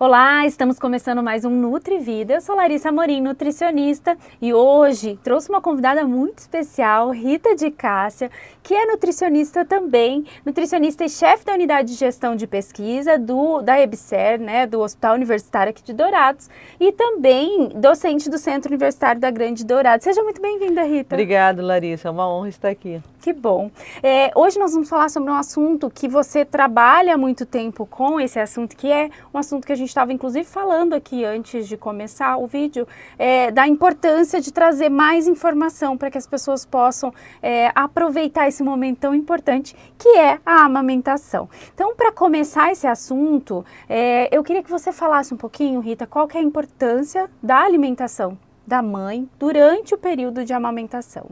Olá, estamos começando mais um Nutri Vida. Eu sou Larissa Amorim, nutricionista, e hoje trouxe uma convidada muito especial, Rita de Cássia, que é nutricionista também, nutricionista e chefe da unidade de gestão de pesquisa da EBSER, né, do Hospital Universitário aqui de Dourados, e também docente do Centro Universitário da Grande Dourados. Seja muito bem-vinda, Rita. Obrigada, Larissa. É uma honra estar aqui. Que bom. Hoje nós vamos falar sobre um assunto que você trabalha há muito tempo com esse assunto, que é um assunto que a gente estava inclusive falando aqui antes de começar o vídeo, da importância de trazer mais informação para que as pessoas possam aproveitar esse momento tão importante que é a amamentação. Então, para começar esse assunto, eu queria que você falasse um pouquinho, Rita, qual que é a importância da alimentação da mãe durante o período de amamentação.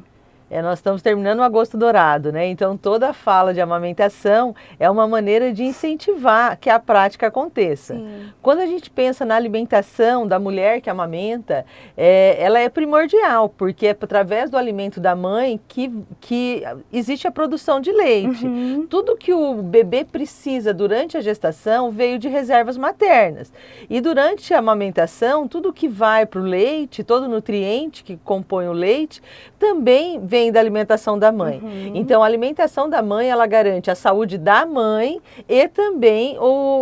Nós estamos terminando o agosto dourado, né? Então toda fala de amamentação é uma maneira de incentivar que a prática aconteça. Sim. Quando a gente pensa na alimentação da mulher que amamenta, ela é primordial, porque é através do alimento da mãe que existe a produção de leite. Uhum. Tudo que o bebê precisa durante a gestação veio de reservas maternas. E durante a amamentação, tudo que vai para o leite, todo nutriente que compõe o leite, também vem da alimentação da mãe. Uhum. Então, a alimentação da mãe, ela garante a saúde da mãe e também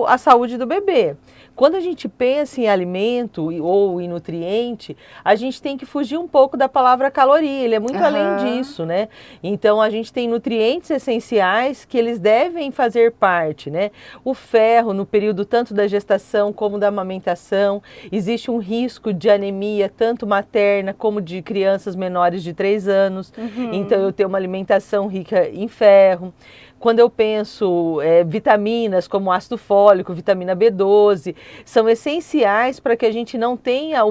a saúde do bebê. Quando a gente pensa em alimento ou em nutriente, a gente tem que fugir um pouco da palavra caloria, ele é muito além disso, né? Então, a gente tem nutrientes essenciais que eles devem fazer parte, né? O ferro, no período tanto da gestação como da amamentação, existe um risco de anemia, tanto materna como de crianças menores de 3 anos. Uhum. Então, eu tenho uma alimentação rica em ferro. Quando eu penso vitaminas como ácido fólico, vitamina B12, são essenciais para que a gente não tenha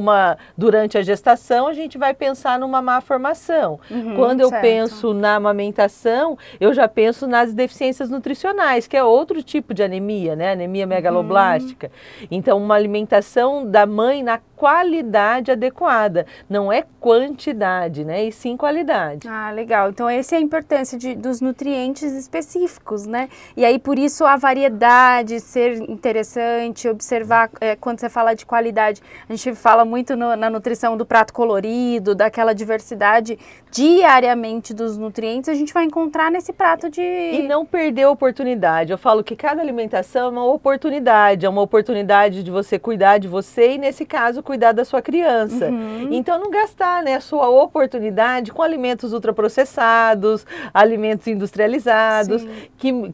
durante a gestação, a gente vai pensar numa má formação. Uhum, quando eu penso na amamentação, eu já penso nas deficiências nutricionais, que é outro tipo de anemia, né? Anemia megaloblástica. Uhum. Então, uma alimentação da mãe na qualidade adequada, não é quantidade, né? E sim qualidade. Ah, legal. Então, essa é a importância dos nutrientes específicos, né? E aí, por isso, a variedade ser interessante, observar, quando você fala de qualidade, a gente fala muito na nutrição do prato colorido, daquela diversidade diariamente dos nutrientes, a gente vai encontrar nesse prato de... E não perder a oportunidade. Eu falo que cada alimentação é uma oportunidade de você cuidar de você e, nesse caso, cuidar da sua criança. Uhum. Então, não gastar, né, a sua oportunidade com alimentos ultraprocessados, alimentos industrializados,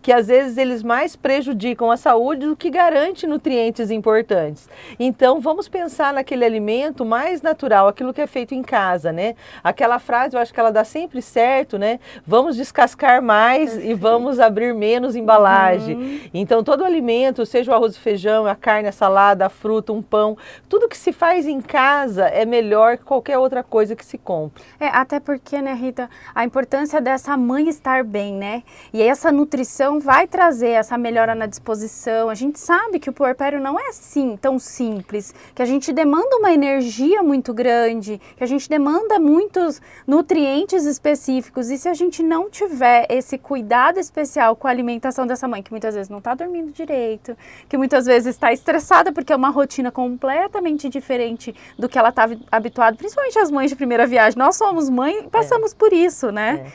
que às vezes eles mais prejudicam a saúde do que garante nutrientes importantes. Então, vamos pensar naquele alimento mais natural, aquilo que é feito em casa, né? Aquela frase, eu acho que ela dá sempre certo, né? Vamos descascar mais e vamos abrir menos embalagem. Uhum. Então, todo alimento, seja o arroz e feijão, a carne, a salada, a fruta, um pão, tudo que se faz em casa é melhor que qualquer outra coisa que se compre. Até porque, né, Rita, a importância dessa mãe estar bem, né? E essa nutrição vai trazer essa melhora na disposição. A gente sabe que o puerpério não é assim tão simples, que a gente demanda uma energia muito grande, que a gente demanda muitos nutrientes específicos. E se a gente não tiver esse cuidado especial com a alimentação dessa mãe, que muitas vezes não está dormindo direito, que muitas vezes está estressada porque é uma rotina completamente diferente do que ela está habituada, principalmente as mães de primeira viagem. Nós somos mãe e passamos por isso, né?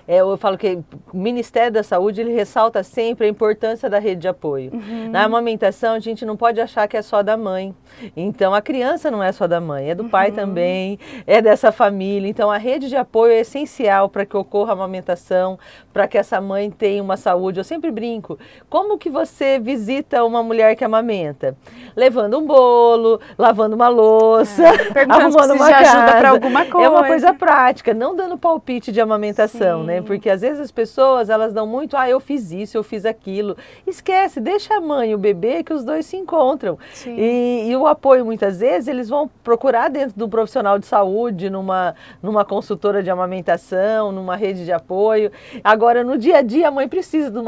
Eu falo que o Ministério da Saúde, ele ressalta sempre a importância da rede de apoio. Uhum. Na amamentação, a gente não pode achar que é só da mãe. Então, a criança não é só da mãe, é do pai também, é dessa família. Então, a rede de apoio é essencial para que ocorra a amamentação, para que essa mãe tenha uma saúde. Eu sempre brinco, como que você visita uma mulher que amamenta? Levando um bolo, lavando uma louça, arrumando uma casa. Ajuda para alguma coisa. É uma coisa prática, não dando palpite de amamentação, né? Porque às vezes as pessoas, elas dão muito, eu fiz isso, eu fiz aquilo. Esquece, deixa a mãe e o bebê que os dois se encontram. E o apoio, muitas vezes, eles vão procurar dentro do profissional de saúde, numa consultora de amamentação, numa rede de apoio. Agora, no dia a dia, a mãe precisa de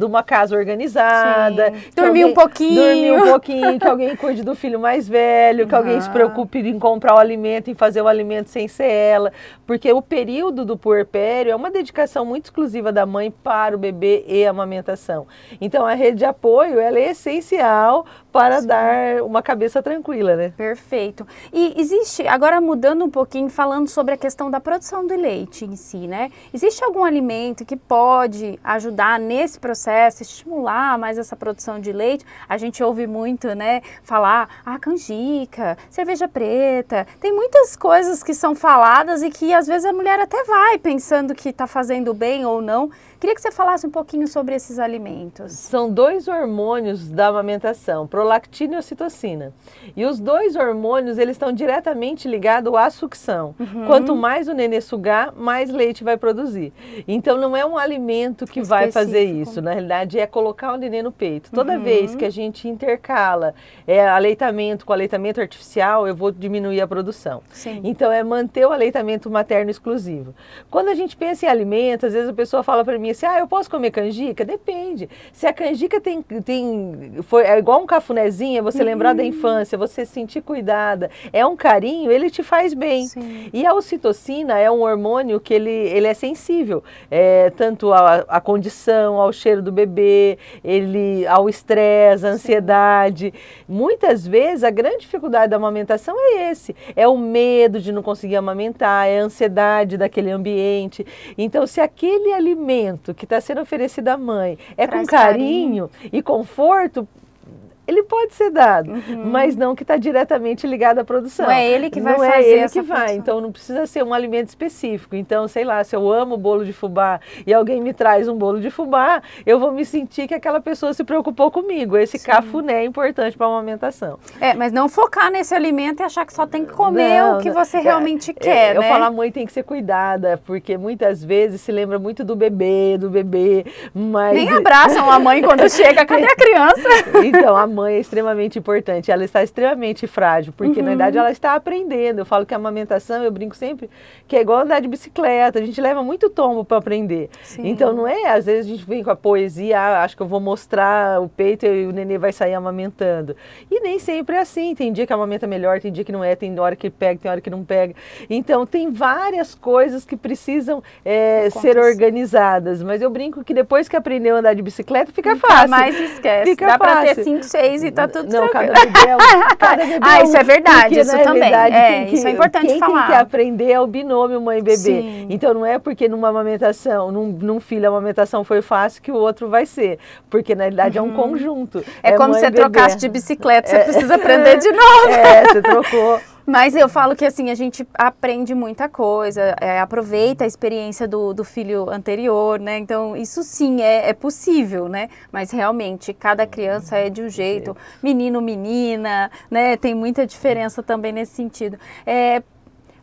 uma casa organizada. Dormir um pouquinho, que alguém cuide do filho mais velho, que alguém se preocupe em comprar o alimento, em fazer o alimento sem ser ela. Porque o período do puerpério é uma dedicação muito exclusiva da mãe para o bebê e a amamentação. Então, a rede de apoio, ela é essencial para dar uma cabeça tranquila, né? Perfeito. E existe, agora mudando um pouquinho, falando sobre a questão da produção do leite em si, né? Existe algum alimento que pode ajudar nesse processo, estimular mais essa produção de leite? A gente ouve muito, né, falar, canjica, cerveja preta, tem muitas coisas que são faladas e que às vezes a mulher até vai pensando que está fazendo bem ou não. Queria que você falasse um pouquinho sobre esses alimentos. São 2 hormônios da amamentação, prolactina e ocitocina. E os 2 hormônios, eles estão diretamente ligados à sucção. Quanto mais o nenê sugar, mais leite vai produzir. Então não é um alimento que vai fazer isso. Na realidade é colocar o nenê no peito. Toda vez que a gente intercala aleitamento com aleitamento artificial, eu vou diminuir a produção. Sim. Então é manter o aleitamento materno exclusivo. Quando a gente pensa em alimentos, às vezes a pessoa fala para mim assim, eu posso comer canjica? Depende. Se a canjica é igual um cafunézinho, é você lembrar da infância, você se sentir cuidada, é um carinho, ele te faz bem. Sim. E a ocitocina é um hormônio que ele é sensível, tanto à condição, ao cheiro do bebê, ao estresse, à ansiedade. Muitas vezes a grande dificuldade da amamentação é esse, é o medo de não conseguir amamentar, é a ansiedade daquele ambiente. Então, se aquele alimento que está sendo oferecido à mãe com carinho e conforto, ele pode ser dado, mas não que está diretamente ligado à produção. Não é ele que vai fazer essa produção. Não é ele que produção. vai, então não precisa ser um alimento específico. Então, sei lá, se eu amo bolo de fubá e alguém me traz um bolo de fubá, eu vou me sentir que aquela pessoa se preocupou comigo. Esse cafuné é importante para a amamentação. Mas não focar nesse alimento e achar que só tem que comer o que você realmente quer, Eu né? falo, a mãe tem que ser cuidada, porque muitas vezes se lembra muito do bebê, mas... Nem abraçam a mãe quando chega, cadê a criança? Então, a mãe é extremamente importante, ela está extremamente frágil, porque na verdade ela está aprendendo. Eu falo que a amamentação, eu brinco sempre, que é igual andar de bicicleta, a gente leva muito tombo para aprender. Sim. Então não é, às vezes a gente vem com a poesia, acho que eu vou mostrar o peito e o nenê vai sair amamentando. E nem sempre é assim, tem dia que amamenta melhor, tem dia que não é, tem hora que pega, tem hora que não pega. Então tem várias coisas que precisam ser organizadas, mas eu brinco que depois que aprendeu a andar de bicicleta, fica fácil. Mais esquece, fica dá para ter fácil. 5, 6 e tá tudo Não, tranquilo. cada bebê isso é verdade, porque, isso na também. Realidade, Isso é importante quem falar. tem que aprender é o binômio mãe-bebê. Sim. Então não é porque numa amamentação, num filho a amamentação foi fácil que o outro vai ser, porque na realidade é um conjunto. É como se você mãe-bebê. trocasse de bicicleta, você precisa aprender de novo. Você trocou. Mas eu falo que assim, a gente aprende muita coisa, aproveita a experiência do filho anterior, né? Então, isso sim é possível, né? Mas realmente, cada criança é de um jeito, menino, menina, né? Tem muita diferença também nesse sentido.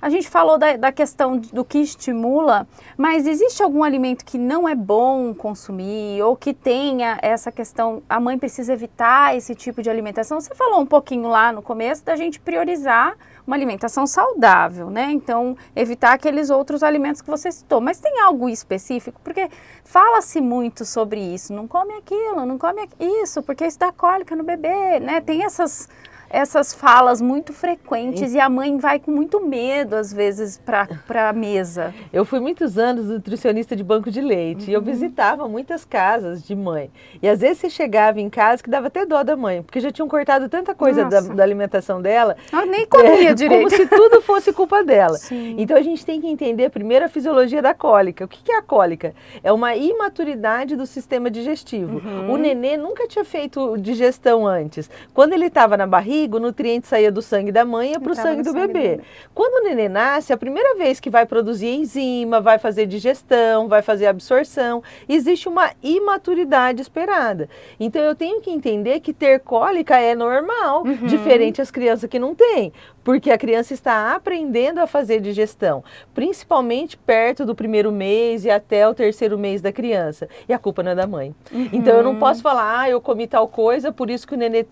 A gente falou da questão do que estimula, mas existe algum alimento que não é bom consumir ou que tenha essa questão, a mãe precisa evitar esse tipo de alimentação? Você falou um pouquinho lá no começo da gente priorizar uma alimentação saudável, né? Então, evitar aqueles outros alimentos que você citou. Mas tem algo específico? Porque fala-se muito sobre isso. Não come aquilo, não come isso, porque isso dá cólica no bebê, né? Tem essas falas muito frequentes e a mãe vai com muito medo, às vezes, para a mesa. Eu fui muitos anos nutricionista de banco de leite e eu visitava muitas casas de mãe. E às vezes você chegava em casa que dava até dó da mãe, porque já tinham cortado tanta coisa da alimentação dela. Ela nem comia direito. Como se tudo fosse culpa dela. Sim. Então a gente tem que entender primeiro a fisiologia da cólica. O que é a cólica? É uma imaturidade do sistema digestivo. O nenê nunca tinha feito digestão antes. Quando ele estava na barriga, o nutriente saía do sangue da mãe e ia para o sangue do bebê. Quando o nenê nasce, a primeira vez que vai produzir enzima, vai fazer digestão, vai fazer absorção, existe uma imaturidade esperada. Então eu tenho que entender que ter cólica é normal, diferente as crianças que não têm, porque a criança está aprendendo a fazer digestão, principalmente perto do primeiro mês e até o terceiro mês da criança. E a culpa não é da mãe. Então eu não posso falar, eu comi tal coisa, por isso que o nenê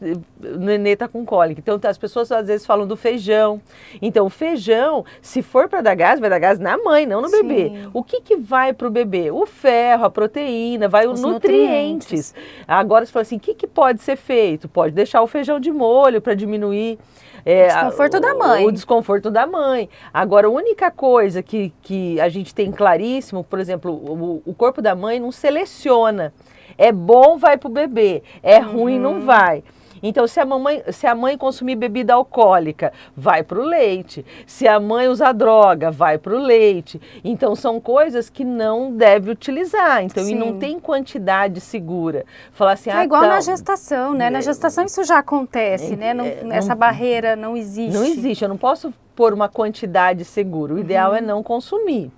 está com cólica. Então as pessoas às vezes falam do feijão. Então o feijão, se for para dar gás, vai dar gás na mãe, não no bebê. O que vai para o bebê? O ferro, a proteína, vai os nutrientes. Agora você fala assim, o que pode ser feito? Pode deixar o feijão de molho para diminuir o desconforto da mãe. O desconforto da mãe. Agora, a única coisa que a gente tem claríssimo, por exemplo, o corpo da mãe não seleciona. É bom, vai para o bebê. É ruim, não vai. Então, se a mãe consumir bebida alcoólica, vai para o leite. Se a mãe usar droga, vai para o leite. Então, são coisas que não deve utilizar. Então, e não tem quantidade segura. Falar assim, é igual na gestação, né? Na gestação isso já acontece, né? Essa barreira não existe. Não existe, eu não posso pôr uma quantidade segura. O ideal é não consumir.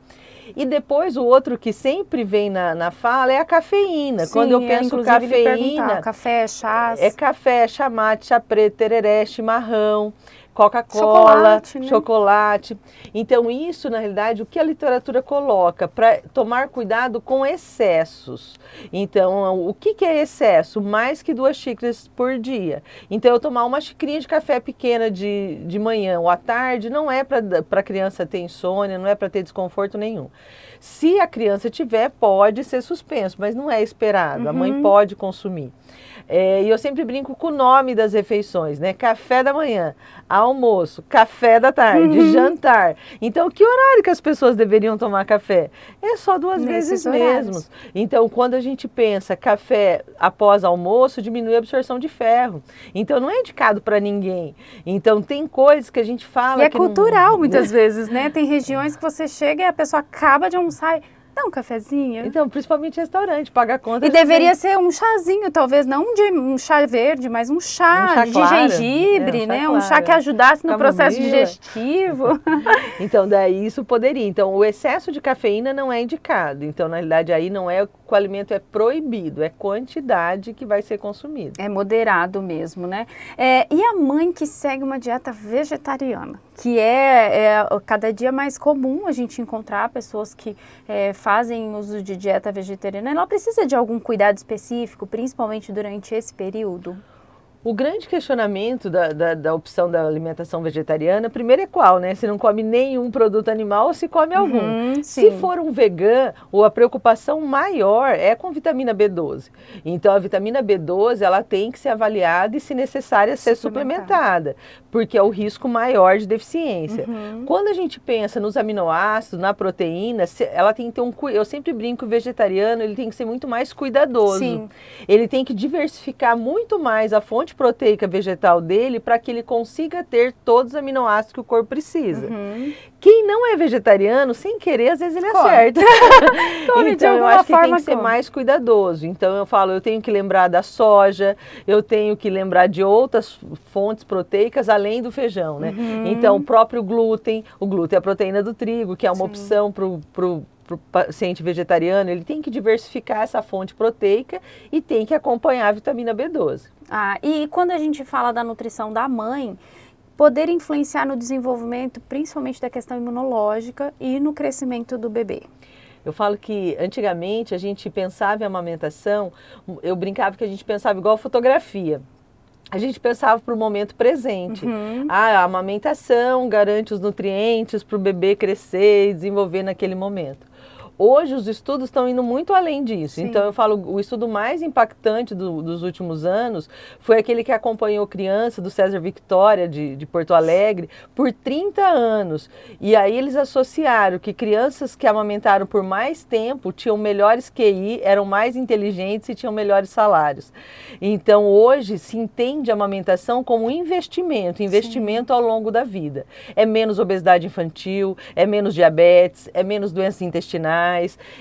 E depois o outro que sempre vem na fala é a cafeína. Sim, quando eu penso cafeína, café, chás. é café, chá mate, chá preto, tereré, chimarrão, Coca-Cola, chocolate. Então isso, na realidade, o que a literatura coloca para tomar cuidado com excessos. Então, o que é excesso? Mais que 2 xícaras por dia. Então, eu tomar uma xicrinha de café pequena de manhã ou à tarde não é para a criança ter insônia, não é para ter desconforto nenhum. Se a criança tiver, pode ser suspenso, mas não é esperado. A mãe pode consumir. E eu sempre brinco com o nome das refeições, né? Café da manhã, almoço, café da tarde, jantar. Então, que horário que as pessoas deveriam tomar café? É só 2 vezes mesmo. Então, quando a gente pensa café após almoço, diminui a absorção de ferro. Então, não é indicado para ninguém. Então, tem coisas que a gente fala e é cultural muitas vezes, né? Tem regiões que você chega e a pessoa acaba de almoçar. Dá um cafezinho. Então, principalmente restaurante, paga a conta. E deveria ser um chazinho, talvez, não um chá verde, mas um chá de claro, gengibre, né? Um chá que ajudasse no processo digestivo. Então, daí isso poderia. Então, o excesso de cafeína não é indicado. Então, na realidade, aí não é que o alimento é proibido, é quantidade que vai ser consumida. É moderado mesmo, né? E a mãe que segue uma dieta vegetariana, que é cada dia mais comum a gente encontrar pessoas que fazem uso de dieta vegetariana, ela precisa de algum cuidado específico, principalmente durante esse período? O grande questionamento da opção da alimentação vegetariana, primeiro é qual, né? Se não come nenhum produto animal ou se come algum. Se for um vegano, a preocupação maior é com vitamina B12. Então, a vitamina B12, ela tem que ser avaliada e, se necessária, ser suplementada, porque é o risco maior de deficiência. Quando a gente pensa nos aminoácidos, na proteína, ela tem que ter eu sempre brinco que o vegetariano, ele tem que ser muito mais cuidadoso. Sim. Ele tem que diversificar muito mais a fonte proteica vegetal dele para que ele consiga ter todos os aminoácidos que o corpo precisa. Quem não é vegetariano, sem querer, às vezes ele acerta. Então, eu acho que tem que ser mais cuidadoso. Então, eu falo, eu tenho que lembrar da soja, eu tenho que lembrar de outras fontes proteicas além do feijão, né? Então, o próprio glúten, o glúten é a proteína do trigo, que é uma opção para o paciente vegetariano, ele tem que diversificar essa fonte proteica e tem que acompanhar a vitamina B12. E quando a gente fala da nutrição da mãe, poder influenciar no desenvolvimento, principalmente da questão imunológica e no crescimento do bebê. Eu falo que antigamente a gente pensava em amamentação, eu brincava que a gente pensava igual fotografia. A gente pensava para o momento presente. A amamentação garante os nutrientes para o bebê crescer e desenvolver naquele momento. Hoje os estudos estão indo muito além disso. Então eu falo, o estudo mais impactante dos últimos anos foi aquele que acompanhou criança do César Victória de Porto Alegre por 30 anos. E aí eles associaram que crianças que amamentaram por mais tempo tinham melhores QI, eram mais inteligentes e tinham melhores salários. Então hoje se entende a amamentação como um investimento ao longo da vida. É menos obesidade infantil, é menos diabetes, é menos doenças intestinais.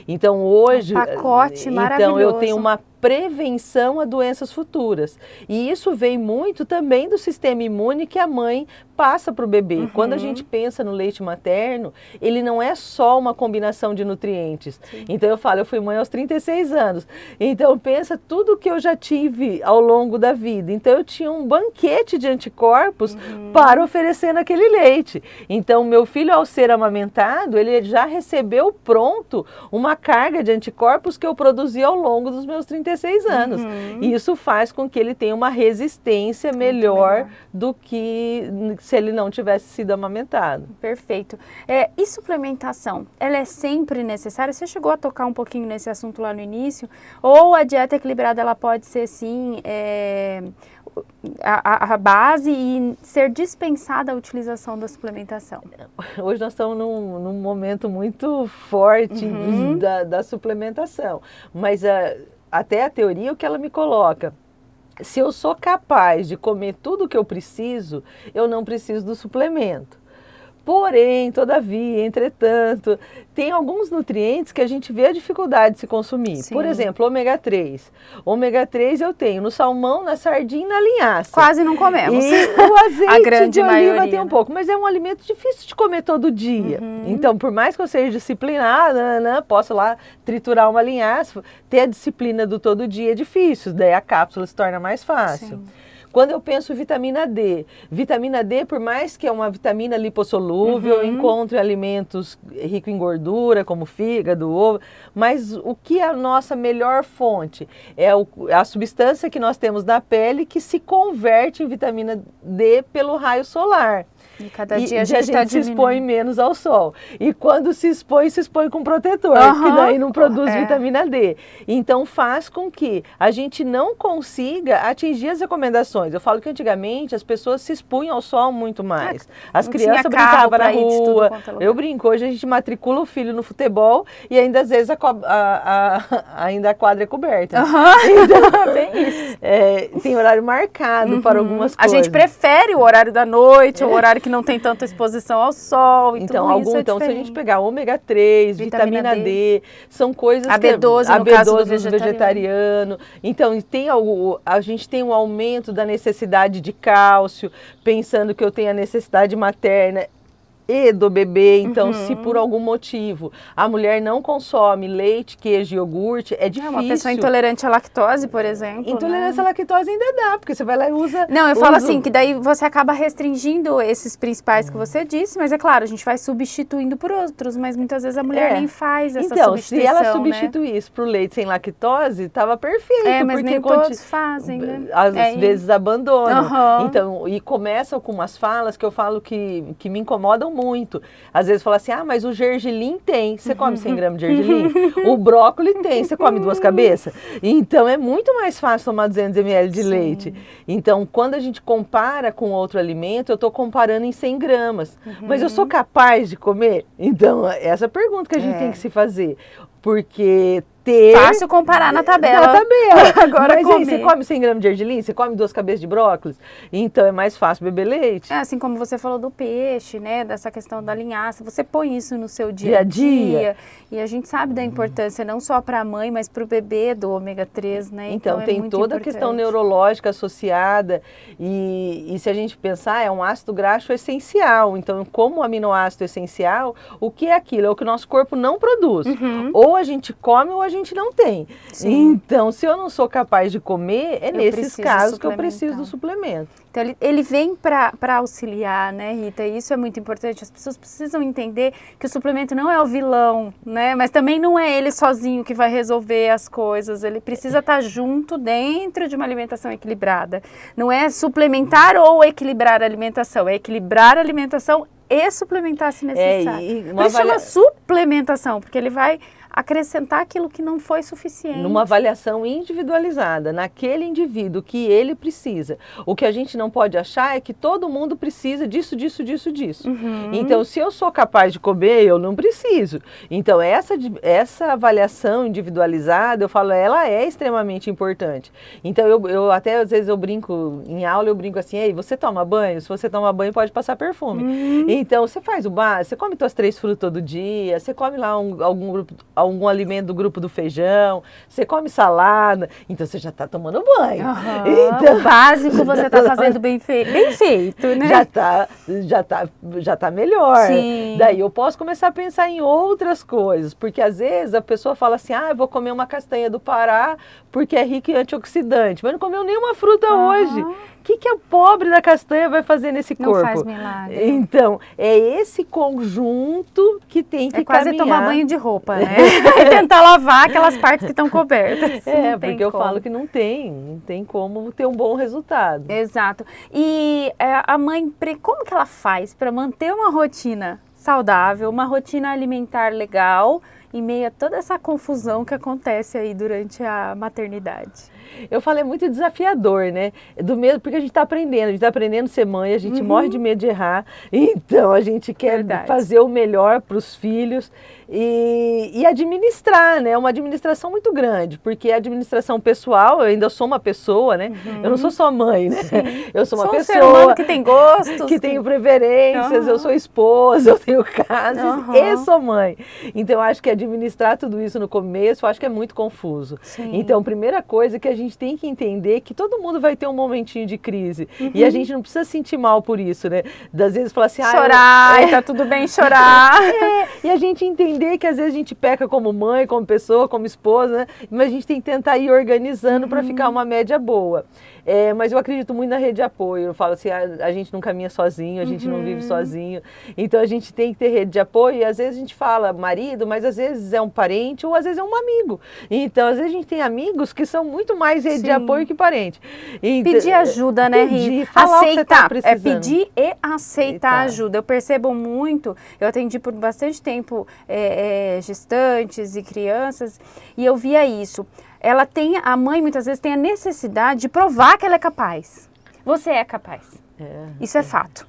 Então hoje, pacote maravilhoso. Eu tenho uma prevenção a doenças futuras. E isso vem muito também do sistema imune que a mãe passa para o bebê. Quando a gente pensa no leite materno, ele não é só uma combinação de nutrientes. Então eu falo, eu fui mãe aos 36 anos. Então pensa tudo que eu já tive ao longo da vida. Então eu tinha um banquete de anticorpos para oferecer naquele leite. Então meu filho, ao ser amamentado, ele já recebeu pronto uma carga de anticorpos que eu produzi ao longo dos meus 36 anos. E isso faz com que ele tenha uma resistência melhor do que se ele não tivesse sido amamentado. Perfeito. E suplementação, ela é sempre necessária? Você chegou a tocar um pouquinho nesse assunto lá no início? Ou a dieta equilibrada, ela pode ser, sim, a base e ser dispensada a utilização da suplementação? Hoje nós estamos num momento muito forte da suplementação, mas até a teoria, o que ela me coloca? se eu sou capaz de comer tudo o que eu preciso, eu não preciso do suplemento. Porém, todavia, entretanto, tem alguns nutrientes que a gente vê a dificuldade de se consumir. Sim. Por exemplo, ômega 3. Ômega 3 eu tenho no salmão, na sardinha e na linhaça. Quase não comemos. E o azeite a grande de oliva maioria, tem um pouco, mas é um alimento difícil de comer todo dia. Então, por mais que eu seja disciplinada, posso lá triturar uma linhaça, ter a disciplina do todo dia é difícil, daí a cápsula se torna mais fácil. Sim. Quando eu penso vitamina D, por mais que é uma vitamina lipossolúvel, eu encontro em alimentos ricos em gordura, como fígado, ovo, mas o que é a nossa melhor fonte? É a substância que nós temos na pele que se converte em vitamina D pelo raio solar. E cada dia a gente se expõe menos ao sol. E quando se expõe com protetor, que daí não produz vitamina D. Então faz com que a gente não consiga atingir as recomendações. Eu falo que antigamente as pessoas se expunham ao sol muito mais. As crianças brincavam na rua. Eu brinco, hoje a gente matricula o filho no futebol e ainda às vezes ainda a quadra é coberta. Então, bem isso. Tem horário marcado para algumas coisas. A gente prefere o horário da noite, o horário que não tem tanta exposição ao sol e tudo isso Então, se a gente pegar ômega 3, vitamina D, são coisas a B12, no caso do vegetariano. Então, a gente tem um aumento da necessidade de cálcio, pensando que eu tenho a necessidade materna e do bebê, então se por algum motivo a mulher não consome leite, queijo e iogurte, é difícil. Uma pessoa intolerante à lactose, por exemplo. Intolerância à lactose ainda dá, porque você vai lá e usa... Não, eu falo assim, que daí você acaba restringindo esses principais que você disse, mas é claro, a gente vai substituindo por outros, mas muitas vezes a mulher nem faz essa substituição, se ela substituísse para o leite sem lactose, estava perfeito. Mas nem todos fazem, né? Às vezes abandonam. Então, e começam com umas falas que eu falo que me incomodam muito. Às vezes fala assim, mas o gergelim tem. Você come 100 gramas de gergelim? O brócolis tem. Você come 2 cabeças? Então, é muito mais fácil tomar 200 ml de leite. Então, quando a gente compara com outro alimento, eu estou comparando em 100 gramas. Mas eu sou capaz de comer? Então, essa é a pergunta que a gente tem que se fazer. Porque fácil comparar na tabela. Agora mas aí, você come 100 gramas de gergelim? Você come 2 cabeças de brócolis? Então é mais fácil beber leite. Assim como você falou do peixe, né? Dessa questão da linhaça. Você põe isso no seu dia a dia. E a gente sabe da importância não só para a mãe, mas para o bebê do ômega 3, né? Então tem toda a questão neurológica associada. E se a gente pensar, é um ácido graxo essencial. Então, como aminoácido essencial, o que é aquilo? É o que o nosso corpo não produz. Ou a gente come ou a gente não tem. Então, se eu não sou capaz de comer, nesses casos que eu preciso do suplemento. Então, ele vem para auxiliar, né, Rita? E isso é muito importante. As pessoas precisam entender que o suplemento não é o vilão, né? Mas também não é ele sozinho que vai resolver as coisas. Ele precisa estar junto dentro de uma alimentação equilibrada. Não é suplementar ou equilibrar a alimentação. É equilibrar a alimentação e suplementar se necessário. Por isso chama suplementação, porque ele vai acrescentar aquilo que não foi suficiente. Numa avaliação individualizada, naquele indivíduo que ele precisa. O que a gente não pode achar é que todo mundo precisa disso. Então, se eu sou capaz de comer, eu não preciso. Então, essa avaliação individualizada, eu falo, ela é extremamente importante. Então, eu até às vezes eu brinco, em aula eu brinco assim, ei, você toma banho? Se você toma banho, pode passar perfume. Então, você faz o básico, você come suas 3 frutas todo dia, você come lá algum alimento do grupo do feijão, você come salada, então você já está tomando banho. Então, o básico você está fazendo bem feito, né? Já tá melhor. Sim. Daí eu posso começar a pensar em outras coisas, porque às vezes a pessoa fala assim, eu vou comer uma castanha do Pará porque é rica em antioxidante, mas não comeu nenhuma fruta hoje. O que a pobre da castanha vai fazer nesse corpo? Não faz milagre. Então, é esse conjunto que tem que caminhar. É quase tomar banho de roupa, né? E tentar lavar aquelas partes que estão cobertas. Porque eu falo que não tem como ter um bom resultado. Exato. E a mãe, como que ela faz para manter uma rotina saudável, uma rotina alimentar legal, em meio a toda essa confusão que acontece aí durante a maternidade? Eu falo, é muito desafiador, né? Porque a gente está aprendendo a ser mãe, a gente morre de medo de errar, então a gente quer fazer o melhor para os filhos. e administrar, né? Uma administração muito grande, porque a administração pessoal, eu ainda sou uma pessoa, né? Eu não sou só mãe, né? Eu sou uma pessoa um ser humano que tem gostos, que tenho preferências, eu sou esposa, eu tenho casos e sou mãe. Então, eu acho que administrar tudo isso no começo, eu acho que é muito confuso. Sim. Então, a primeira coisa que a gente tem que entender é que todo mundo vai ter um momentinho de crise. E a gente não precisa sentir mal por isso, né? Das vezes falar assim... chorar, tá tudo bem chorar. E a gente entender que às vezes a gente peca como mãe, como pessoa, como esposa, né? Mas a gente tem que tentar ir organizando para ficar uma média boa. Mas eu acredito muito na rede de apoio. Eu falo assim, a gente não caminha sozinho, a gente não vive sozinho. Então a gente tem que ter rede de apoio e às vezes a gente fala marido, mas às vezes é um parente ou às vezes é um amigo. Então às vezes a gente tem amigos que são muito mais rede de apoio que parente. Então, pedir ajuda, né, Ri? Aceitar, pedir e aceitar ajuda. Eu percebo muito, eu atendi por bastante tempo gestantes e crianças e eu via isso. A mãe muitas vezes tem a necessidade de provar que ela é capaz. Você é capaz. Isso é fato.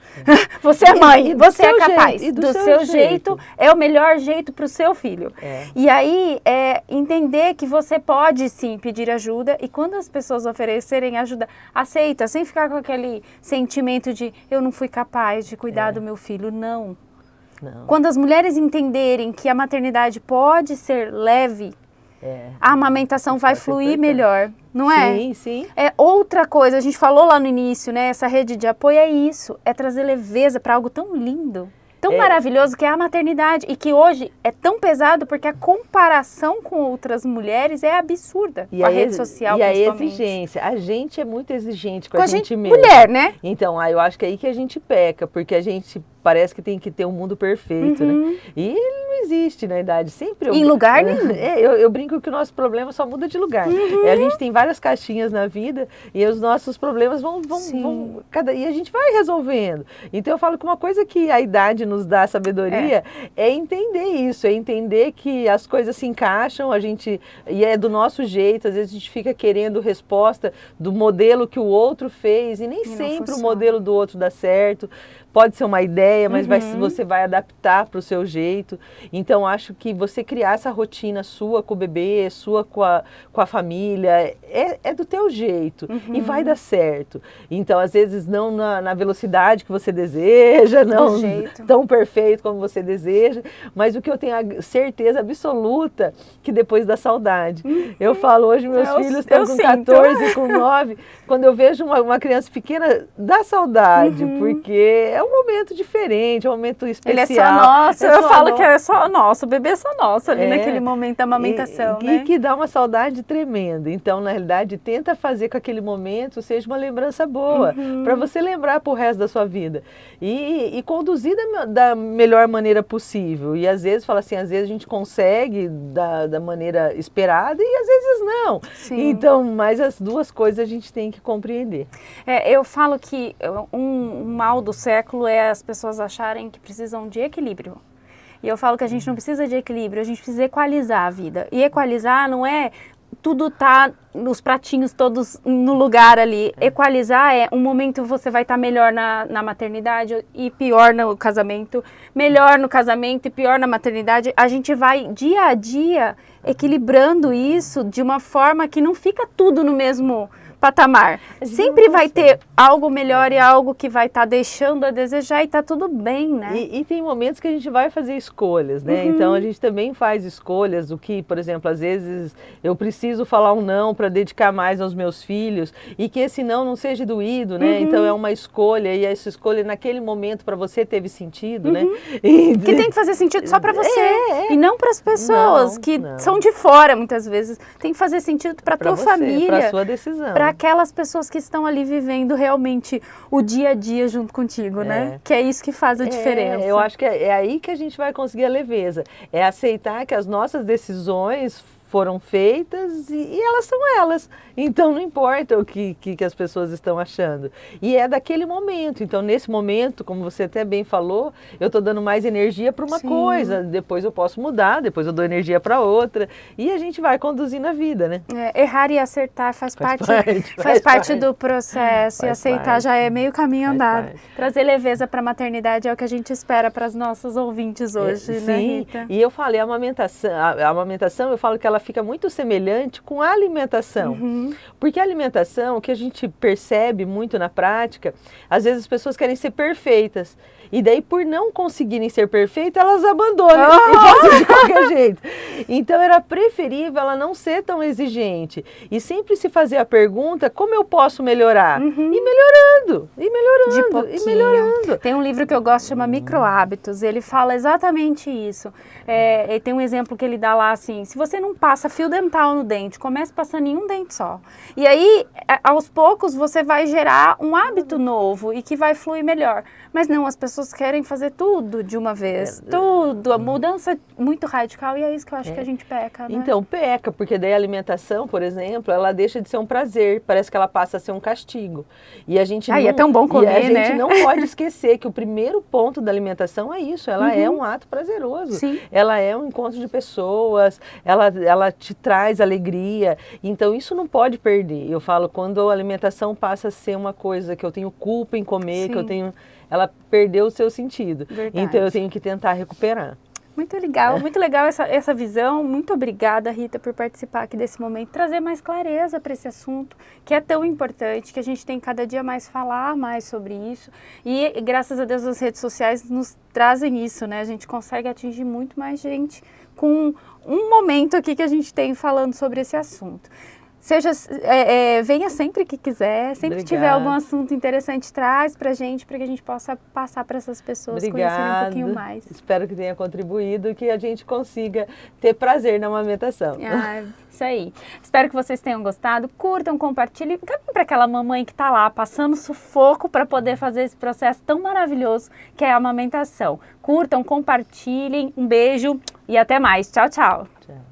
Você é mãe, você é capaz. E do seu jeito é o melhor jeito para o seu filho. E aí, entender que você pode sim pedir ajuda e quando as pessoas oferecerem ajuda, aceita, sem ficar com aquele sentimento de eu não fui capaz de cuidar do meu filho. Não. Quando as mulheres entenderem que a maternidade pode ser leve, a amamentação vai fluir melhor, não é? Sim, sim. É outra coisa, a gente falou lá no início, né? Essa rede de apoio é isso, é trazer leveza para algo tão lindo, tão maravilhoso que é a maternidade e que hoje é tão pesado porque a comparação com outras mulheres é absurda com a rede social, e principalmente. a exigência, a gente é muito exigente com a gente mesma. Mulher, né? Então, eu acho que é aí que a gente peca, porque a gente parece que tem que ter um mundo perfeito, né? E ele não existe na idade. Sempre em lugar nenhum. Eu brinco que o nosso problema só muda de lugar. A gente tem várias caixinhas na vida e os nossos problemas vão e a gente vai resolvendo. Então eu falo que uma coisa que a idade nos dá sabedoria é entender isso, é entender que as coisas se encaixam, e é do nosso jeito, às vezes a gente fica querendo resposta do modelo que o outro fez e nem sempre o modelo do outro dá certo. Pode ser uma ideia, mas você vai adaptar para o seu jeito. Então, acho que você criar essa rotina sua com o bebê, sua com a família, é do teu jeito e vai dar certo. Então, às vezes, não na velocidade que você deseja, não tão perfeito como você deseja, mas o que eu tenho a certeza absoluta que depois da saudade. Eu falo, hoje meus filhos estão com 14 e com 9, quando eu vejo uma criança pequena, dá saudade, porque é um momento diferente, é um momento especial. Ele é só nosso, eu falo que é só nosso, o bebê é só nosso ali naquele momento da amamentação, né? E que dá uma saudade tremenda. Então, na realidade, tenta fazer com que aquele momento seja uma lembrança boa, para você lembrar pro resto da sua vida. E conduzir da melhor maneira possível. E às vezes, fala assim, às vezes a gente consegue da maneira esperada e às vezes não. Sim. Então, mas as duas coisas a gente tem que compreender. Eu falo que um mal do século é as pessoas acharem que precisam de equilíbrio. E eu falo que a gente não precisa de equilíbrio, a gente precisa equalizar a vida. E equalizar não é tudo tá nos pratinhos todos no lugar ali. Equalizar é um momento você vai estar melhor na maternidade e pior no casamento, melhor no casamento e pior na maternidade. A gente vai dia a dia equilibrando isso de uma forma que não fica tudo no mesmo patamar. Sempre vai ter algo melhor e algo que vai estar deixando a desejar e tá tudo bem, né? E tem momentos que a gente vai fazer escolhas, né? Então a gente também faz escolhas, o que, por exemplo, às vezes eu preciso falar um não para dedicar mais aos meus filhos e que esse não seja doído, né? Então é uma escolha e essa escolha naquele momento para você teve sentido, né? Que tem que fazer sentido só para você e não para as pessoas que são de fora muitas vezes. Tem que fazer sentido para tua família, para sua decisão. Para aquelas pessoas que estão ali vivendo realmente o dia a dia junto contigo, né? Que é isso que faz a diferença. Eu acho que é aí que a gente vai conseguir a leveza. É aceitar que as nossas decisões foram feitas e elas são elas. Então não importa o que as pessoas estão achando. E é daquele momento. Então nesse momento, como você até bem falou, eu estou dando mais energia para uma coisa, depois eu posso mudar, depois eu dou energia para outra e a gente vai conduzindo a vida, né? Errar e acertar faz parte do processo e aceitar já é meio caminho andado. Trazer leveza para a maternidade é o que a gente espera para as nossas ouvintes hoje, né, Rita? E eu falei, a amamentação, eu falo que ela fica muito semelhante com a alimentação. Porque a alimentação, o que a gente percebe muito na prática, às vezes as pessoas querem ser perfeitas. E daí, por não conseguirem ser perfeitas, elas abandonam e fazem de qualquer jeito. Então, era preferível ela não ser tão exigente. E sempre se fazer a pergunta, como eu posso melhorar? E melhorando, e melhorando, de pouquinho. E melhorando. Tem um livro que eu gosto, chama Micro Hábitos. Ele fala exatamente isso. Tem um exemplo que ele dá lá, assim, se você não passa fio dental no dente, comece passando em um dente só. E aí, aos poucos, você vai gerar um hábito novo e que vai fluir melhor. Mas não, as pessoas querem fazer tudo de uma vez, tudo, a mudança muito radical, e é isso que eu acho que a gente peca, né? Então, peca, porque daí a alimentação, por exemplo, ela deixa de ser um prazer, parece que ela passa a ser um castigo. E a gente é tão bom comer, e a gente não pode esquecer que o primeiro ponto da alimentação é isso, ela é um ato prazeroso. Sim. Ela é um encontro de pessoas, ela te traz alegria, então isso não pode perder. Eu falo, quando a alimentação passa a ser uma coisa que eu tenho culpa em comer, que eu tenho... ela perdeu o seu sentido. Verdade. Então eu tenho que tentar recuperar. Muito legal essa visão. Muito obrigada, Rita, por participar aqui desse momento, trazer mais clareza para esse assunto, que é tão importante, que a gente tem cada dia mais falar mais sobre isso. E graças a Deus as redes sociais nos trazem isso, né? A gente consegue atingir muito mais gente com um momento aqui que a gente tem falando sobre esse assunto. Venha sempre que quiser, sempre que tiver algum assunto interessante, traz pra gente, para que a gente possa passar para essas pessoas conhecerem um pouquinho mais. Espero que tenha contribuído e que a gente consiga ter prazer na amamentação. Isso aí. Espero que vocês tenham gostado. Curtam, compartilhem. Caminhe para aquela mamãe que está lá passando sufoco para poder fazer esse processo tão maravilhoso que é a amamentação. Curtam, compartilhem. Um beijo e até mais. Tchau, tchau. Tchau.